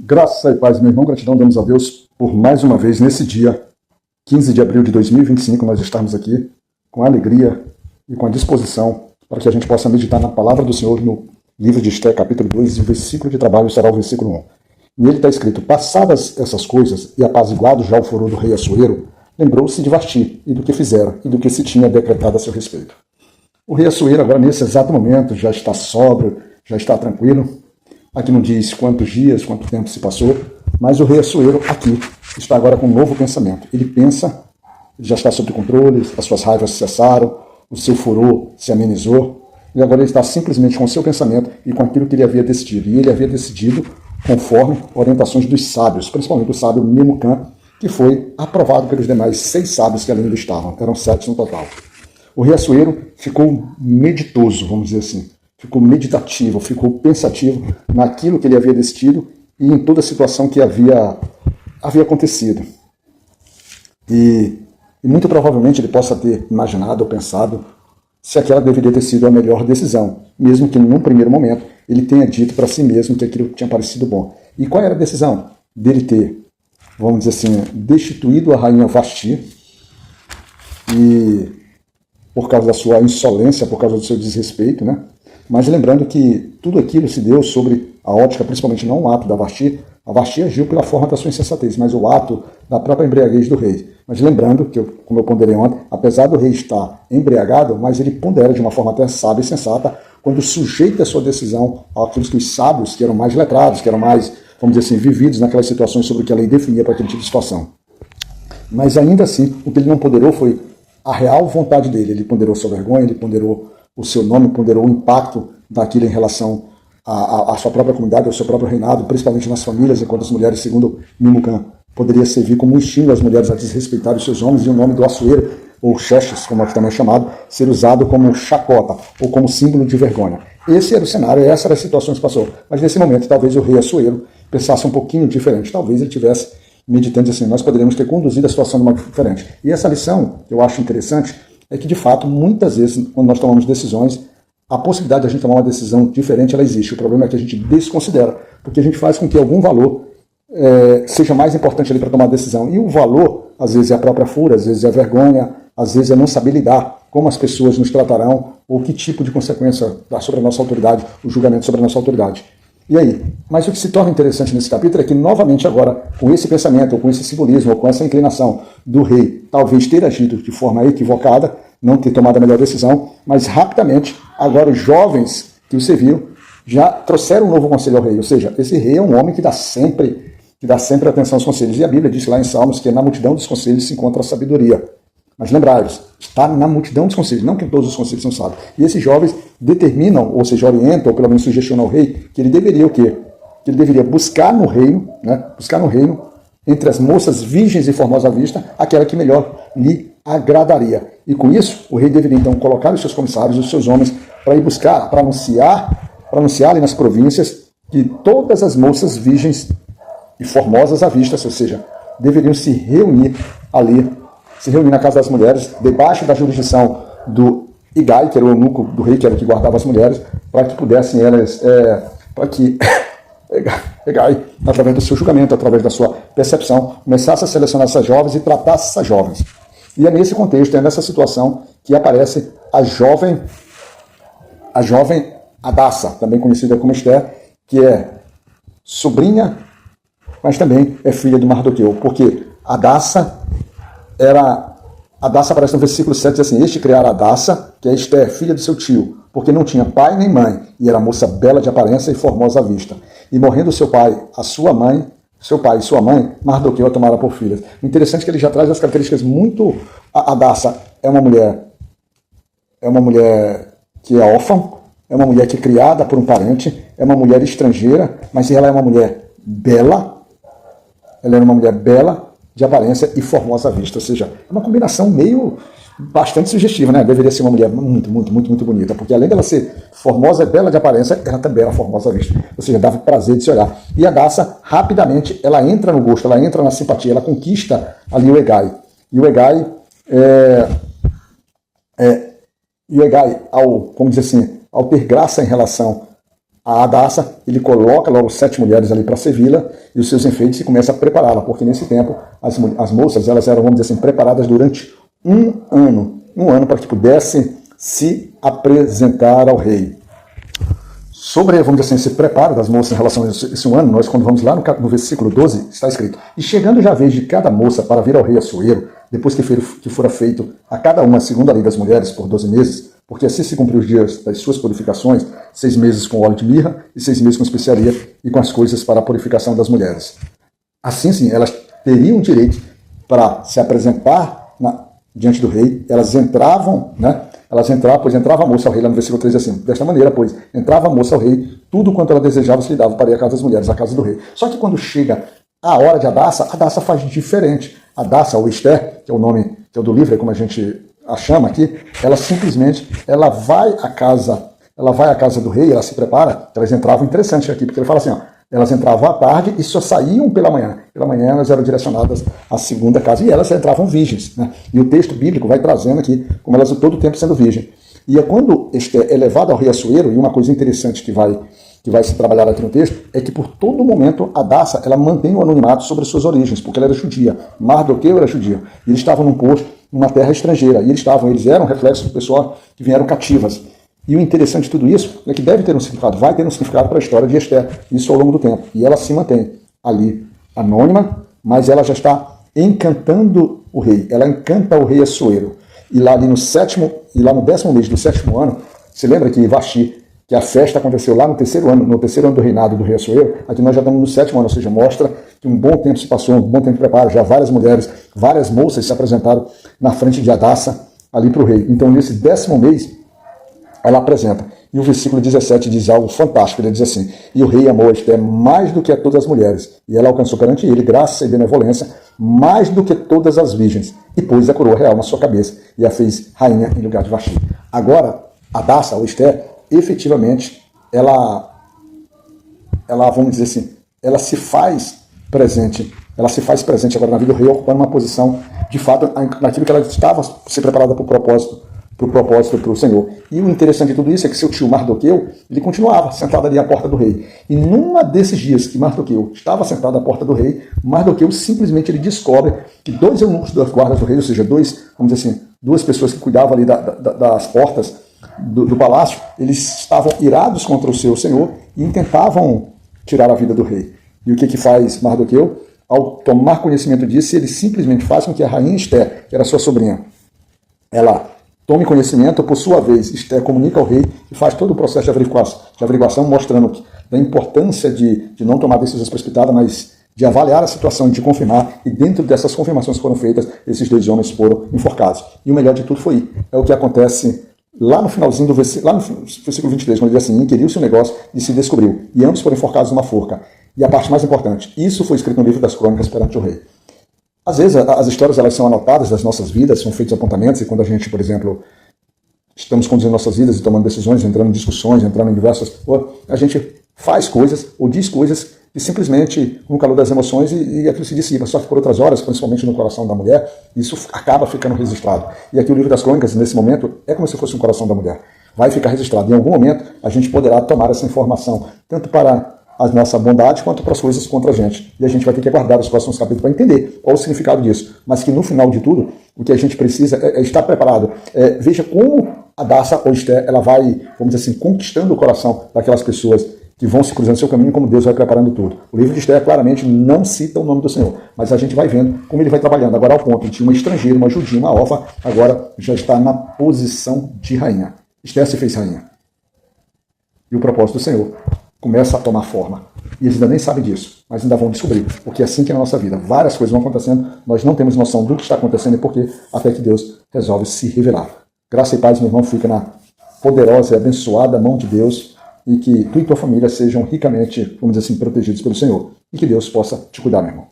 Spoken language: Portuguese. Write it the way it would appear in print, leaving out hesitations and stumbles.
Graça e paz, meu irmão, gratidão damos a Deus por mais uma vez, nesse dia, 15 de abril de 2025, nós estamos aqui com alegria e com a disposição para que a gente possa meditar na palavra do Senhor no livro de Esté, capítulo 2, e o versículo de trabalho será o versículo 1. Nele está escrito: passadas essas coisas e apaziguado já o furor do rei Assuero, lembrou-se de Vasti e do que fizera e do que se tinha decretado a seu respeito. O rei Assuero agora, nesse exato momento, já está sóbrio, já está tranquilo. Aqui não diz quantos dias, quanto tempo se passou, mas o rei Assuero aqui está agora com um novo pensamento. Ele pensa, ele já está sob controle, as suas raivas cessaram, o seu furor se amenizou, e agora ele está simplesmente com o seu pensamento e com aquilo que ele havia decidido. E ele havia decidido conforme orientações dos sábios, principalmente do sábio Memucã, que foi aprovado pelos demais 6 sábios que ali ainda estavam. Eram 7 no total. O rei Assuero ficou meditoso, vamos dizer assim. Ficou meditativo, ficou pensativo naquilo que ele havia decidido e em toda a situação que havia acontecido. E muito provavelmente ele possa ter imaginado ou pensado se aquela deveria ter sido a melhor decisão, mesmo que num primeiro momento ele tenha dito para si mesmo que aquilo tinha parecido bom. E qual era a decisão? Dele ter, vamos dizer assim, destituído a rainha Vasti, e por causa da sua insolência, por causa do seu desrespeito, né? Mas lembrando que tudo aquilo se deu sobre a ótica, principalmente não o ato da Vasti. A Vasti agiu pela forma da sua insensatez, mas o ato da própria embriaguez do rei. Mas lembrando, que como eu ponderei ontem, apesar do rei estar embriagado, mas ele pondera de uma forma até sábia e sensata, quando sujeita a sua decisão àqueles que os sábios, que eram mais letrados, que eram mais, vamos dizer assim, vividos naquelas situações sobre o que a lei definia para aquele tipo de situação. Mas ainda assim, o que ele não ponderou foi a real vontade dele. Ele ponderou sua vergonha, ele ponderou o seu nome, ponderou o impacto daquilo em relação à sua própria comunidade, ao seu próprio reinado, principalmente nas famílias, enquanto as mulheres, segundo Memucã, poderia servir como um estímulo às mulheres a desrespeitar os seus homens, e o nome do Assuero, ou Xerxes, como aqui também é chamado, ser usado como chacota, ou como símbolo de vergonha. Esse era o cenário, essa era a situação que se passou. Mas nesse momento, talvez o rei Assuero pensasse um pouquinho diferente, talvez ele tivesse meditando assim: nós poderíamos ter conduzido a situação de uma forma diferente. E essa lição, que eu acho interessante, é que, de fato, muitas vezes, quando nós tomamos decisões, a possibilidade de a gente tomar uma decisão diferente, ela existe. O problema é que a gente desconsidera, porque a gente faz com que algum valor seja mais importante ali para tomar a decisão. E o valor, às vezes, é a própria fúria, às vezes é a vergonha, às vezes é não saber lidar, como as pessoas nos tratarão, ou que tipo de consequência dá sobre a nossa autoridade, o julgamento sobre a nossa autoridade. E aí? Mas o que se torna interessante nesse capítulo é que, novamente agora, com esse pensamento, ou com esse simbolismo, ou com essa inclinação do rei, talvez ter agido de forma equivocada, não ter tomado a melhor decisão, mas rapidamente, agora os jovens que o serviram já trouxeram um novo conselho ao rei. Ou seja, esse rei é um homem que dá sempre atenção aos conselhos. E a Bíblia diz lá em Salmos que na multidão dos conselhos se encontra a sabedoria. Mas lembrai-vos, está na multidão dos conselhos, não que todos os conselhos são sábios. E esses jovens determinam, ou seja, orientam, ou pelo menos sugestionam ao rei, que ele deveria o quê? Que ele deveria buscar no reino, entre as moças virgens e formosas à vista, aquela que melhor lhe agradaria. E com isso, o rei deveria então colocar os seus comissários, os seus homens, para ir buscar, para anunciar ali nas províncias que todas as moças virgens e formosas à vista, ou seja, deveriam se reunir na casa das mulheres, debaixo da jurisdição do Igai, que era o eunuco do rei, que era o que guardava as mulheres, para que pudessem elas, Igai, através do seu julgamento, através da sua percepção, começasse a selecionar essas jovens e tratasse essas jovens. E é nesse contexto, é nessa situação que aparece a jovem Hadassa, também conhecida como Esté, que é sobrinha, mas também é filha do Mardoqueu, porque Hadassa aparece no versículo 7, diz assim: este criara Hadassa, que é Esté, filha do seu tio, porque não tinha pai nem mãe, e era moça bela de aparência e formosa à vista. E morrendo seu pai e sua mãe, Mardoqueu a tomara por filhas. O interessante é que ele já traz as características muito... A Hadassa é uma mulher que é órfã, é uma mulher que é criada por um parente, é uma mulher estrangeira, mas ela é uma mulher bela, de aparência e formosa à vista, ou seja, é uma combinação bastante sugestiva, né? Deveria ser uma mulher muito, muito, muito, muito bonita, porque além dela ser formosa e bela de aparência, ela também era formosa à vista, ou seja, dava prazer de se olhar. E a Hadassa, rapidamente, ela entra no gosto, ela entra na simpatia, ela conquista ali o Hegai. E o Hegai, ao ter graça em relação a Hadassah, ele coloca logo 7 mulheres ali para servi-la e os seus enfeites e começa a prepará-la, porque nesse tempo as moças elas eram, vamos dizer assim, preparadas durante um ano para que pudessem se apresentar ao rei. Sobre, vamos dizer assim, esse preparo das moças em relação a esse ano, nós quando vamos lá no versículo 12, está escrito: e chegando já a vez de cada moça para vir ao rei Assuero, depois que fora feito a cada uma segundo a lei das mulheres por 12 meses, porque assim se cumpriu os dias das suas purificações, 6 meses com óleo de mirra e 6 meses com especiaria e com as coisas para a purificação das mulheres. Assim, sim, elas teriam direito para se apresentar diante do rei, elas entravam, pois entrava a moça ao rei, lá no versículo 13 assim, desta maneira, pois, entrava a moça ao rei, tudo quanto ela desejava se lhe dava para ir à casa das mulheres, à casa do rei. Só que quando chega a hora de Hadassah faz diferente. Hadassah, ou Esther, que é o nome que é o do livro, como a gente a chama aqui, ela simplesmente, ela vai à casa do rei, ela se prepara, elas entravam, interessante aqui, porque ele fala assim, ó, elas entravam à tarde e só saíam pela manhã. Pela manhã elas eram direcionadas à segunda casa e elas entravam virgens, né? E o texto bíblico vai trazendo aqui como elas todo o tempo sendo virgem. E é quando Esther é levada ao rei Assuero, e uma coisa interessante que vai se trabalhar aqui no texto, é que por todo momento Hadassah, ela mantém o anonimato sobre suas origens, porque ela era judia. Mardoqueu era judia. E eles estavam num posto, numa terra estrangeira. E eles eram reflexos do pessoal que vieram cativas. E o interessante de tudo isso é que deve ter um significado, vai ter um significado para a história de Esther, isso ao longo do tempo. E ela se mantém ali anônima, mas ela já está encantando o rei. Ela encanta o rei Assuero. E lá ali no 10º mês do 7º ano, se lembra que Vashti, que a festa aconteceu lá no terceiro ano do reinado do rei Assuero, aqui nós já estamos no 7º ano, ou seja, mostra que um bom tempo se passou, um bom tempo de preparo, já várias mulheres, várias moças se apresentaram na frente de Hadassah ali para o rei. Então nesse 10º mês, ela apresenta. E o versículo 17 diz algo fantástico, ele diz assim: e o rei amou a Esther mais do que a todas as mulheres, e ela alcançou perante ele graça e benevolência mais do que todas as virgens, e pôs a coroa real na sua cabeça, e a fez rainha em lugar de Vashti. Agora, Hadassah, ou Esther, efetivamente, ela, vamos dizer assim, ela se faz presente agora na vida do rei, ocupando uma posição, de fato, naquilo que ela estava se preparada para o propósito para o Senhor. E o interessante de tudo isso é que seu tio Mardoqueu, ele continuava sentado ali à porta do rei. E numa desses dias que Mardoqueu estava sentado à porta do rei, Mardoqueu simplesmente ele descobre que 2 eunucos das guardas do rei, ou seja, vamos dizer assim, 2 pessoas que cuidavam ali das portas do palácio, eles estavam irados contra o seu senhor e tentavam tirar a vida do rei. E o que faz Mardoqueu? Ao tomar conhecimento disso, ele simplesmente faz com que a rainha Esther, que era sua sobrinha, ela tome conhecimento, por sua vez, Esther comunica ao rei e faz todo o processo de averiguação mostrando da importância de não tomar decisões precipitadas, mas de avaliar a situação, de confirmar, e dentro dessas confirmações que foram feitas, esses 2 homens foram enforcados. E o melhor de tudo foi, é o que acontece lá no finalzinho do versículo, lá no versículo 23, quando ele diz assim: inquiriu-se o negócio e se descobriu, e ambos foram enforcados numa forca. E a parte mais importante, isso foi escrito no livro das crônicas perante o rei. Às vezes as histórias elas são anotadas das nossas vidas, são feitos apontamentos, e quando a gente, por exemplo, estamos conduzindo nossas vidas e tomando decisões, entrando em discussões, entrando em diversas... a gente faz coisas ou diz coisas que simplesmente, no calor das emoções, e aquilo se dissipa. Só que por outras horas, principalmente no coração da mulher, isso acaba ficando registrado. E aqui o livro das crônicas, nesse momento, é como se fosse um coração da mulher. Vai ficar registrado. Em algum momento, a gente poderá tomar essa informação, tanto para a nossa bondade quanto para as coisas contra a gente. E a gente vai ter que aguardar os próximos capítulos para entender qual o significado disso. Mas que no final de tudo, o que a gente precisa é estar preparado. Veja como Hadassah ou Esther, ela vai, vamos dizer assim, conquistando o coração daquelas pessoas que vão se cruzando seu caminho, como Deus vai preparando tudo. O livro de Esther claramente não cita o nome do Senhor, mas a gente vai vendo como ele vai trabalhando. Agora ao ponto de uma estrangeira, uma judia, uma órfã, agora já está na posição de rainha. Esther se fez rainha. E o propósito do Senhor começa a tomar forma. E eles ainda nem sabem disso, mas ainda vão descobrir, porque é assim que é na nossa vida. Várias coisas vão acontecendo, nós não temos noção do que está acontecendo e por quê, até que Deus resolve se revelar. Graça e paz, meu irmão, fica na poderosa e abençoada mão de Deus, e que tu e tua família sejam ricamente, vamos dizer assim, protegidos pelo Senhor. E que Deus possa te cuidar, meu irmão.